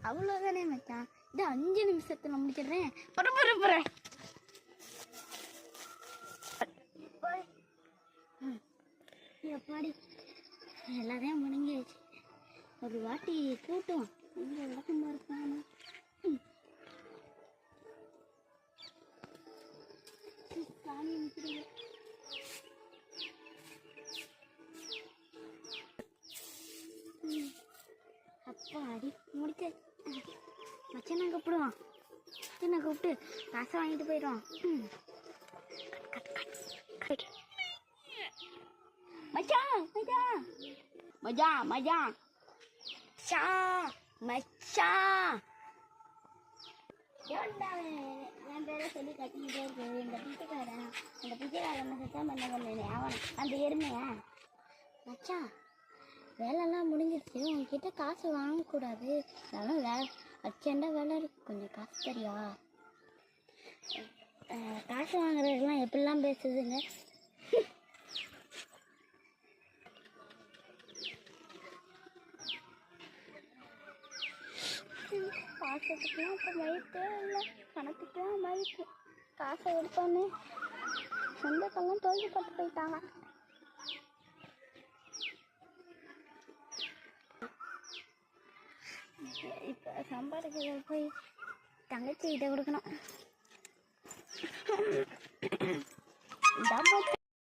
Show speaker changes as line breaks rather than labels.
அவ்வளோதானே மச்சான். இது 5 நிமிஷத்துல முடிச்சிடுறேன். எப்பாடி எல்லாத்தையும் முடிஞ்சிடுச்சு. ஒரு வாட்டி கூட்டம் இங்கே விளக்கமாக இருப்பாங்க. சாமி நிற்கிறீங்க. அப்பா அடி முடிச்சு மச்சனை கூப்பிடுவான். மச்சனை கூப்பிட்டு காசை வாங்கிட்டு போயிடுவான். மச்சான் மச்சான் மச்சான் மச்சான் மச்சான் என் பேரை சொல்லி கட்டிக்கிட்டே இருக்கு. இந்த பிச்சைக்காரன் சத்தம் பண்ண பண்ணேன் அவன் அந்த எருமையா. மச்சான் வேலைலாம் முடிஞ்சிருச்சு. உங்ககிட்ட காசு வாங்கக்கூடாது. அதனால அர்ஜெண்டாக வேலை இருக்கு. கொஞ்சம் காசு தெரியா? காசு வாங்குறதுலாம் எப்படிலாம் பேசுதுங்க. காசுக்குலாம் இப்போ மயிட்டே இல்லை. கணக்குக்குலாம் மயிட்டு காசை எடுத்தோன்னே சொந்தக்கெல்லாம் தோல்வி பட்டு போயிட்டாங்க. இப்போ சம்பாதிக்கிறத போய் தங்கச்சி கிட்ட கொடுக்கணும்.